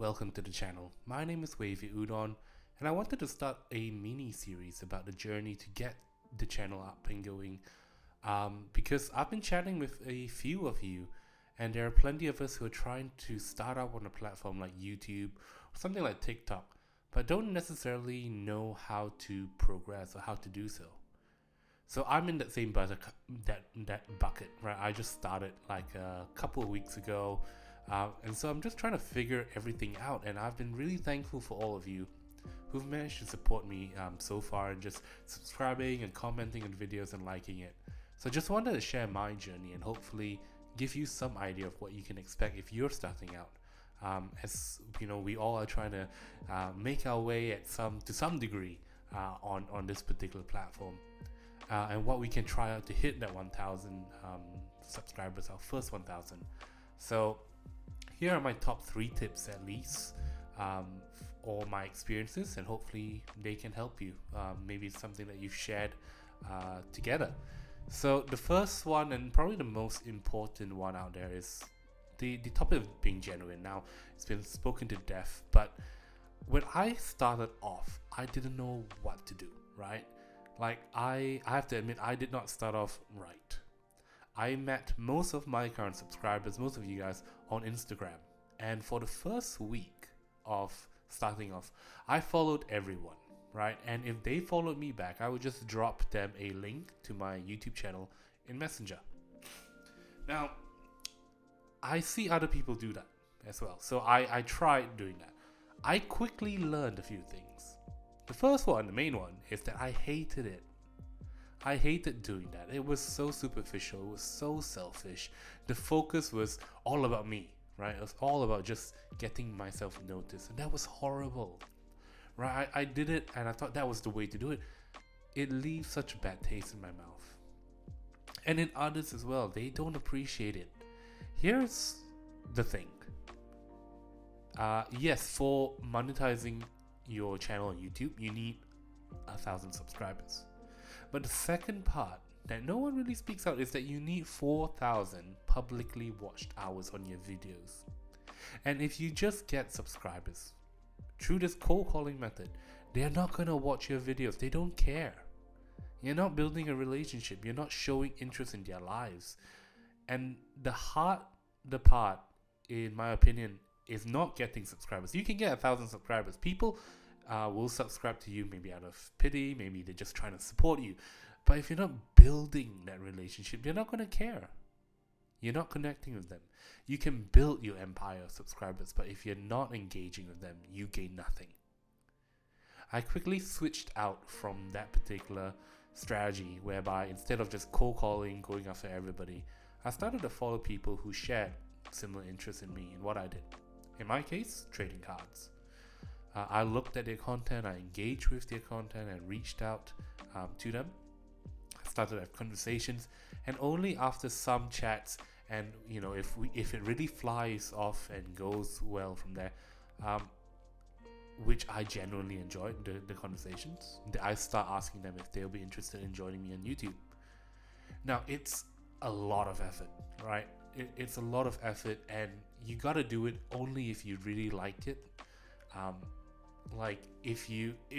welcome to the channel. My name is Wavy Udon, and I wanted to start a mini series about the journey to get the channel up and going, because I've been chatting with a few of you, and there are plenty of us who are trying to start out on a platform like YouTube or something like TikTok, but don't necessarily know how to progress or how to do so. So I'm in that same bucket, right? I just started like a couple of weeks ago, and so I'm just trying to figure everything out. And I've been really thankful for all of you who've managed to support me so far, and just subscribing and commenting on videos and liking it. So just wanted to share my journey and hopefully give you some idea of what you can expect if you're starting out. As you know, we all are trying to make our way to some degree on this particular platform. And what we can try out to hit that 1,000 subscribers, our first 1,000. So here are my top 3 tips at least, or my experiences, and hopefully they can help you. Maybe it's something that you've shared together. So the first one, and probably the most important one out there, is the topic of being genuine. Now, it's been spoken to death, but when I started off, I didn't know what to do, right? Like, I have to admit, I did not start off right. I met most of my current subscribers, most of you guys, on Instagram. And for the first week of starting off, I followed everyone, right? And if they followed me back, I would just drop them a link to my YouTube channel in Messenger. Now, I see other people do that as well. So I tried doing that. I quickly learned a few things. The first one, the main one, is that I hated it. I hated doing that. It was so superficial. It was so selfish. The focus was all about me, right? It was all about just getting myself noticed. And that was horrible, right? I did it and I thought that was the way to do it. It leaves such a bad taste in my mouth. And in others as well. They don't appreciate it. Here's the thing. Yes, for monetizing your channel on YouTube, you need 1,000 subscribers. But the second part that no one really speaks out is that you need 4,000 publicly watched hours on your videos. And if you just get subscribers through this cold calling method, they're not gonna watch your videos. They don't care. You're not building a relationship. You're not showing interest in their lives. And the part, in my opinion, is not getting subscribers. You can get 1,000 subscribers. People will subscribe to you maybe out of pity, maybe they're just trying to support you. But if you're not building that relationship, they're not going to care. You're not connecting with them. You can build your empire of subscribers, but if you're not engaging with them, you gain nothing. I quickly switched out from that particular strategy, whereby instead of just cold calling, going after everybody, I started to follow people who shared similar interests in me and what I did. In my case, trading cards. I looked at their content, I engaged with their content and reached out to them. I started to have conversations, and only after some chats, and you know, if it really flies off and goes well from there, which I genuinely enjoyed the conversations, I start asking them if they'll be interested in joining me on YouTube. Now, it's a lot of effort, right? It's a lot of effort, and you gotta do it only if you really like it.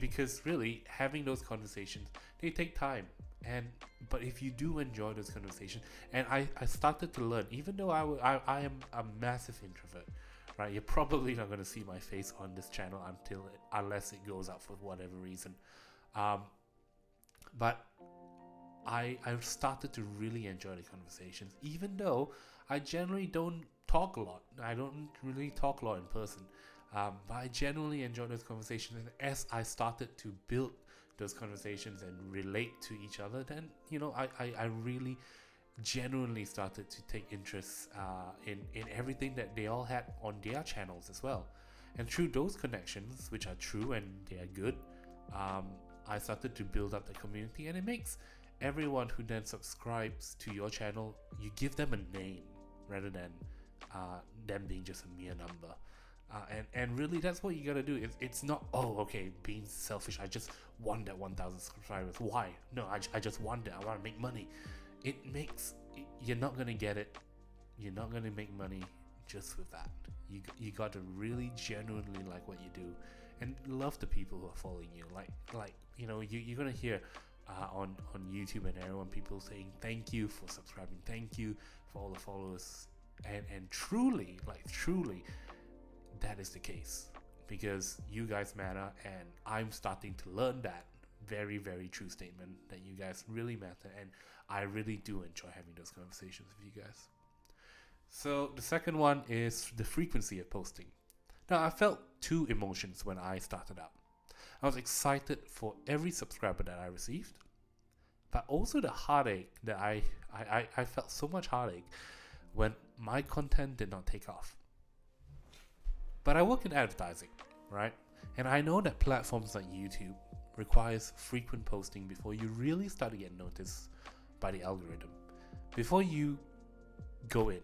Because really having those conversations, they take time, but if you do enjoy those conversations, and I started to learn, even though I am a massive introvert, right? You're probably not going to see my face on this channel unless it goes up for whatever reason, but I've started to really enjoy the conversations, even though I generally don't talk a lot. I don't really talk a lot in person. But I genuinely enjoy those conversations, and as I started to build those conversations and relate to each other, then you know, I really genuinely started to take interest in everything that they all had on their channels as well. And through those connections, which are true and they are good, I started to build up the community, and it makes everyone who then subscribes to your channel, you give them a name rather than them being just a mere number. And really, that's what you gotta do. It's not, being selfish, I just want that 1,000 subscribers. Why? No, I just want it. I want to make money. You're not gonna get it. You're not gonna make money just with that. You got to really genuinely like what you do, and love the people who are following you. You're gonna hear on YouTube and everyone, people saying thank you for subscribing, thank you for all the followers, and truly, that is the case, because you guys matter, and I'm starting to learn that very, very true statement, that you guys really matter, and I really do enjoy having those conversations with you guys. So the second one is the frequency of posting. Now, I felt two emotions when I started out. I was excited for every subscriber that I received, but also the heartache that I felt so much heartache when my content did not take off. But I work in advertising, right? And I know that platforms like YouTube requires frequent posting before you really start to get noticed by the algorithm. Before you go in,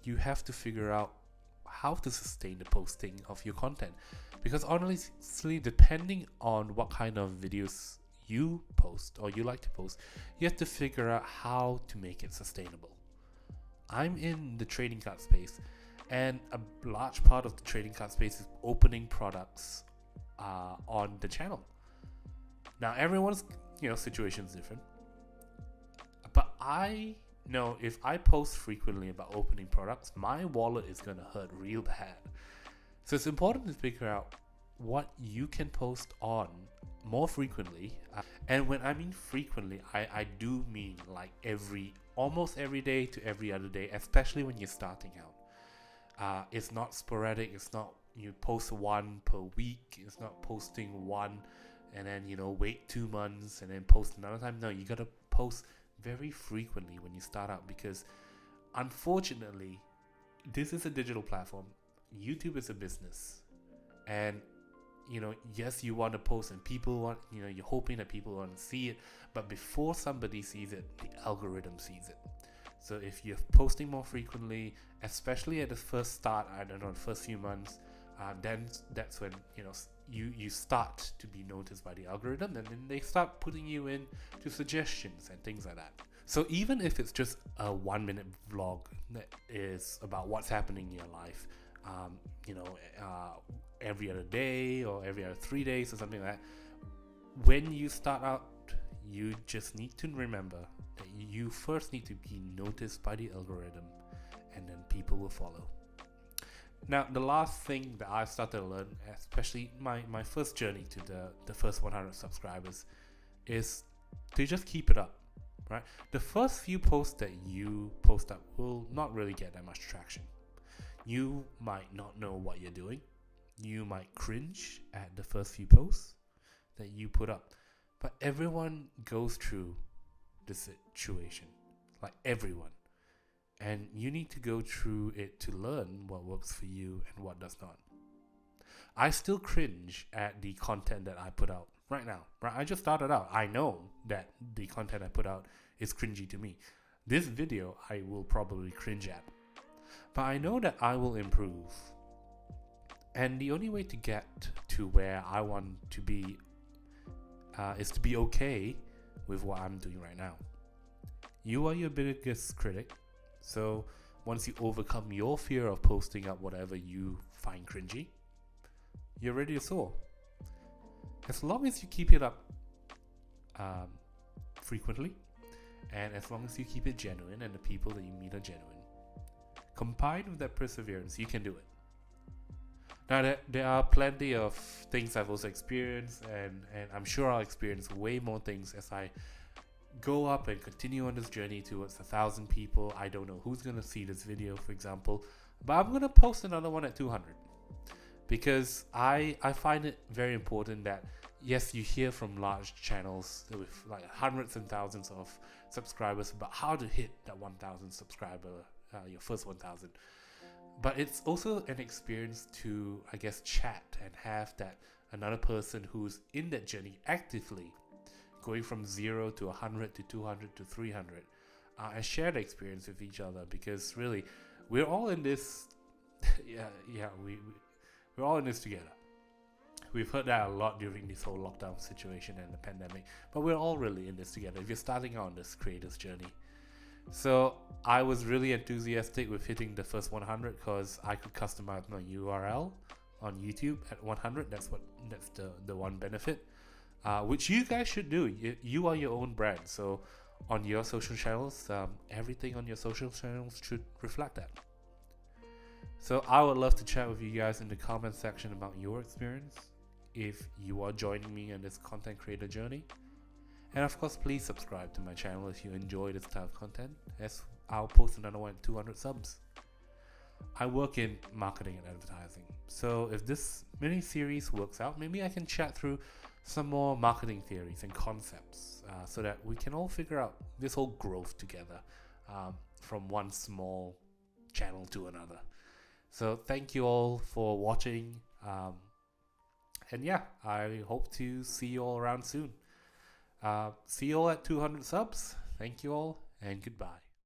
you have to figure out how to sustain the posting of your content, because honestly, depending on what kind of videos you post or you like to post, you have to figure out how to make it sustainable. I'm in the trading card space, and a large part of the trading card space is opening products on the channel. Now, everyone's situation is different, but I know if I post frequently about opening products, my wallet is gonna hurt real bad. So it's important to figure out what you can post on more frequently. And when I mean frequently, I do mean like almost every day to every other day, especially when you're starting out. It's not sporadic. It's not you post one per week. It's not posting one and then wait 2 months and then post another time. No, you gotta post very frequently when you start out, because unfortunately, this is a digital platform. YouTube is a business, and yes, you want to post and people want, you're hoping that people want to see it, but before somebody sees it, the algorithm sees it. So if you're posting more frequently, especially at the first start, I don't know, the first few months, then that's when you start to be noticed by the algorithm, and then they start putting you in to suggestions and things like that. So even if it's just a 1-minute vlog that is about what's happening in your life, every other day or every other 3 days or something like that, when you start out, you just need to remember that you first need to be noticed by the algorithm, and then people will follow. Now, the last thing that I've started to learn, especially my first journey to the first 100 subscribers, is to just keep it up, right? The first few posts that you post up will not really get that much traction. You might not know what you're doing. You might cringe at the first few posts that you put up. But everyone goes through this situation, like everyone. And you need to go through it to learn what works for you and what does not. I still cringe at the content that I put out right now. Right? I just started out. I know that the content I put out is cringy to me. This video I will probably cringe at. But I know that I will improve. And the only way to get to where I want to be is to be okay with what I'm doing right now. You are your biggest critic. So once you overcome your fear of posting up whatever you find cringy, you're ready to soar. As long as you keep it up frequently, and as long as you keep it genuine and the people that you meet are genuine, combined with that perseverance, you can do it. Now, there are plenty of things I've also experienced, and I'm sure I'll experience way more things as I go up and continue on this journey towards 1,000 people. I don't know who's going to see this video, for example, but I'm going to post another one at 200, because I find it very important that, yes, you hear from large channels with like hundreds and thousands of subscribers about how to hit that 1,000 subscriber, your first 1,000. But it's also an experience to, I guess, chat and have that another person who's in that journey actively going from 0 to 100 to 200 to 300 and share the experience with each other, because really we're all in this we're all in this together. We've heard that a lot during this whole lockdown situation and the pandemic, but we're all really in this together if you're starting out on this creator's journey. So I was really enthusiastic with hitting the first 100 because I could customize my URL on YouTube at 100. That's the one benefit, which you guys should do. You are your own brand, so on your social channels, everything on your social channels should reflect that. So I would love to chat with you guys in the comment section about your experience if you are joining me in this content creator journey. And of course, please subscribe to my channel if you enjoy this type of content, as I'll post another one at 200 subs. I work in marketing and advertising, so if this mini series works out, maybe I can chat through some more marketing theories and concepts so that we can all figure out this whole growth together from one small channel to another. So thank you all for watching, and yeah, I hope to see you all around soon. See you all at 200 subs. Thank you all, and goodbye.